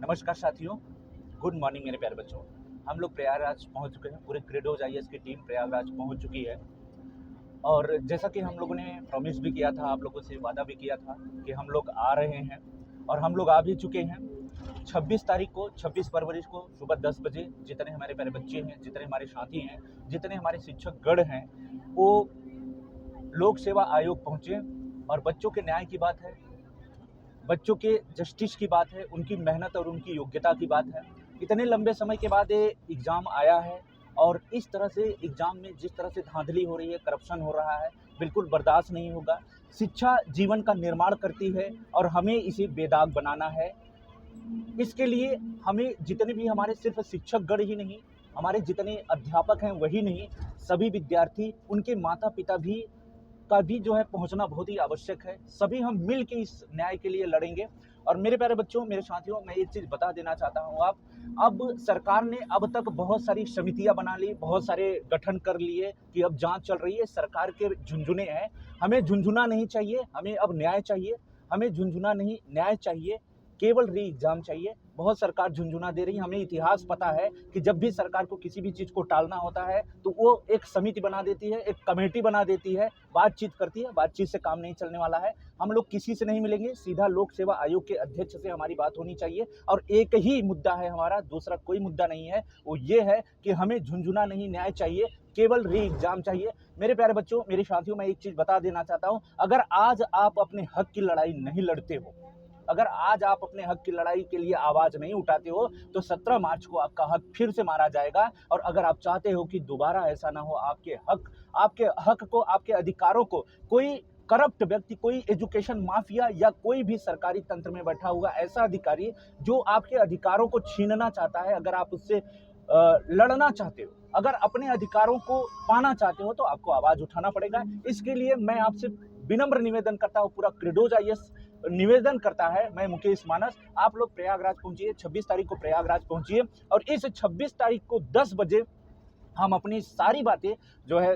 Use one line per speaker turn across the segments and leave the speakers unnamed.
नमस्कार साथियों, good morning मेरे प्यारे बच्चों। हम लोग प्रयागराज पहुंच चुके हैं। पूरे क्रेडोज आईएएस की टीम प्रयागराज पहुंच चुकी है। और जैसा कि हम लोगों ने प्रॉमिस भी किया था, आप लोगों से वादा भी किया था कि हम लोग आ रहे हैं और हम लोग आ भी चुके हैं। 26 तारीख को, 26 फरवरी को सुबह 10 बजे जितने हमारे प्यारे बच्चे हैं, जितने हमारे साथी हैं, जितने हमारे शिक्षकगण हैं, वो लोक सेवा आयोग पहुँचे। और बच्चों के न्याय की बात है, बच्चों के जस्टिस की बात है, उनकी मेहनत और उनकी योग्यता की बात है। इतने लंबे समय के बाद ये एग्ज़ाम आया है और इस तरह से एग्ज़ाम में जिस तरह से धांधली हो रही है, करप्शन हो रहा है, बिल्कुल बर्दाश्त नहीं होगा। शिक्षा जीवन का निर्माण करती है और हमें इसे बेदाग बनाना है। इसके लिए हमें जितने भी हमारे सिर्फ शिक्षकगण ही नहीं, हमारे जितने अध्यापक हैं वही नहीं, सभी विद्यार्थी, उनके माता पिता भी का भी जो है पहुंचना बहुत ही आवश्यक है। सभी हम मिल के इस न्याय के लिए लड़ेंगे। और मेरे प्यारे बच्चों, मेरे साथियों, मैं एक चीज़ बता देना चाहता हूँ। अब सरकार ने अब तक बहुत सारी समितियां बना ली, बहुत सारे गठन कर लिए कि अब जांच चल रही है, सरकार के झुंझुने हैं। हमें झुंझुना नहीं चाहिए, हमें अब न्याय चाहिए। हमें झुंझुना नहीं, न्याय चाहिए। केवल री एग्जाम चाहिए। बहुत सरकार झुंझुना दे रही है। हमें इतिहास पता है कि जब भी सरकार को किसी भी चीज़ को टालना होता है तो वो एक समिति बना देती है, एक कमेटी बना देती है, बातचीत करती है। बातचीत से काम नहीं चलने वाला है। हम लोग किसी से नहीं मिलेंगे, सीधा लोक सेवा आयोग के अध्यक्ष से हमारी बात होनी चाहिए। और एक ही मुद्दा है हमारा, दूसरा कोई मुद्दा नहीं है। वो ये है कि हमें झुंझुना नहीं, न्याय चाहिए, केवल री एग्जाम चाहिए। मेरे प्यारे बच्चों, मेरे साथियों, मैं एक चीज़ बता देना चाहता हूँ। अगर आज आप अपने हक की लड़ाई नहीं लड़ते हो, अगर आज आप अपने हक की लड़ाई के लिए आवाज नहीं उठाते हो, तो 17 मार्च को आपका हक फिर से मारा जाएगा। और अगर आप चाहते हो कि दोबारा ऐसा ना हो, आपके हक को, आपके अधिकारों को कोई करप्ट व्यक्ति, कोई एजुकेशन माफिया या कोई भी सरकारी तंत्र में बैठा हुआ ऐसा अधिकारी जो आपके अधिकारों को छीनना चाहता है, अगर आप उससे लड़ना चाहते हो, अगर अपने अधिकारों को पाना चाहते हो, तो आपको आवाज उठाना पड़ेगा। इसके लिए मैं आपसे विनम्र निवेदन करता हूँ, पूरा क्रेडोज आईएएस निवेदन करता है, मैं मुकेश मानस, आप लोग प्रयागराज पहुंचिए। 26 तारीख को प्रयागराज पहुंचिए और इस 26 तारीख को 10 बजे हम अपनी सारी बातें जो है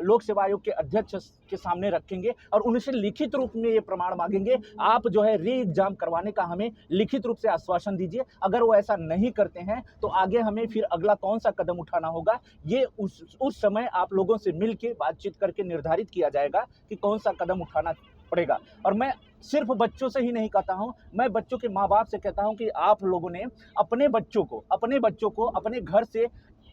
लोक सेवा आयोग के अध्यक्ष के सामने रखेंगे और उनसे लिखित रूप में ये प्रमाण मांगेंगे। आप जो है री एग्जाम करवाने का हमें लिखित रूप से आश्वासन दीजिए। अगर वो ऐसा नहीं करते हैं तो आगे हमें फिर अगला कौन सा कदम उठाना होगा, ये उस समय आप लोगों से मिल के बातचीत करके निर्धारित किया जाएगा कि कौन सा कदम उठाना पड़ेगा। और मैं सिर्फ बच्चों से ही नहीं कहता हूं, मैं बच्चों के माँ बाप से कहता हूं कि आप लोगों ने अपने बच्चों को अपने घर से,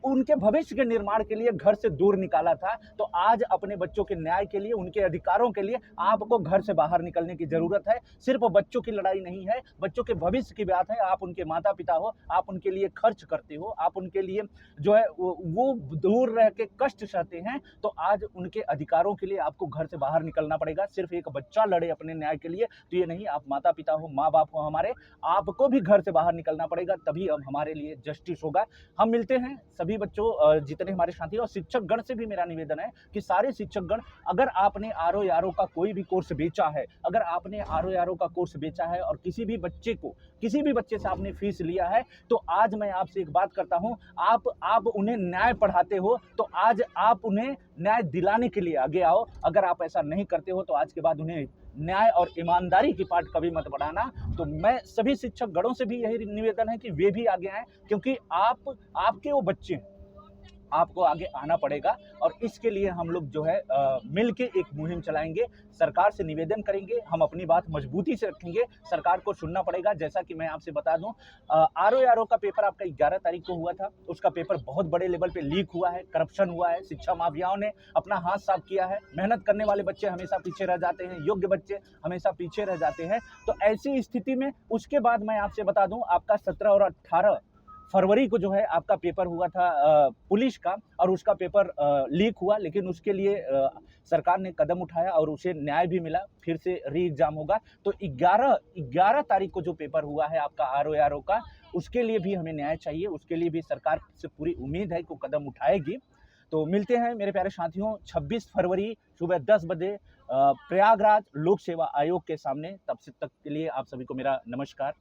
उनके भविष्य के निर्माण के लिए घर से दूर निकाला था, तो आज अपने बच्चों के न्याय के लिए, उनके अधिकारों के लिए आपको घर से बाहर निकलने की जरूरत है। सिर्फ बच्चों की लड़ाई नहीं है, बच्चों के भविष्य की बात है। आप उनके माता पिता हो, आप उनके लिए खर्च करते हो, आप उनके लिए जो है वो दूर रह के कष्ट सहते हैं, तो आज उनके अधिकारों के लिए आपको घर से बाहर निकलना पड़ेगा। सिर्फ एक बच्चा लड़े अपने न्याय के लिए तो ये नहीं, आप माता पिता हो, माँ बाप हो हमारे, आपको भी घर से बाहर निकलना पड़ेगा, तभी अब हमारे लिए जस्टिस होगा। हम मिलते हैं सभी बच्चों, जितने हमारे साथी, और शिक्षक गण से भी मेरा निवेदन है कि सारे शिक्षक गण, अगर आपने आरओ का कोई भी कोर्स बेचा है, अगर आपने आरओ का कोर्स बेचा है और किसी भी बच्चे से आपने फीस लिया है, तो आज मैं आपसे एक बात करता हूं, आप उन्हें न्याय पढ़ाते हो, तो आज आप उन्हें न्याय दिलाने के लिए आगे आओ। अगर आप ऐसा नहीं करते हो तो आज के बाद उन्हें न्याय और ईमानदारी की पाठ कभी मत बढ़ाना। तो मैं सभी शिक्षक गणों से भी यही निवेदन है कि वे भी आगे आए, क्योंकि आपके वो बच्चे हैं, आपको आगे आना पड़ेगा। और इसके लिए हम लोग जो है मिलके एक मुहिम चलाएंगे, सरकार से निवेदन करेंगे, हम अपनी बात मजबूती से रखेंगे, सरकार को सुनना पड़ेगा। जैसा कि मैं आपसे बता दूं, आरओ का पेपर आपका 11 तारीख को हुआ था, उसका पेपर बहुत बड़े लेवल पे लीक हुआ है, करप्शन हुआ है, शिक्षा माफियाओं ने अपना हाथ साफ किया है। मेहनत करने वाले बच्चे हमेशा पीछे रह जाते हैं, योग्य बच्चे हमेशा पीछे रह जाते हैं। तो ऐसी स्थिति में उसके बाद मैं आपसे बता दूं, आपका 17 और 18 फरवरी को जो है आपका पेपर हुआ था पुलिस का, और उसका पेपर लीक हुआ, लेकिन उसके लिए सरकार ने कदम उठाया और उसे न्याय भी मिला, फिर से री एग्जाम होगा। तो 11 तारीख को जो पेपर हुआ है आपका आरओ का, उसके लिए भी हमें न्याय चाहिए, उसके लिए भी सरकार से पूरी उम्मीद है कि वो कदम उठाएगी। तो मिलते हैं मेरे प्यारे साथियों 26 फरवरी सुबह 10 बजे प्रयागराज लोक सेवा आयोग के सामने। तब से तक के लिए आप सभी को मेरा नमस्कार।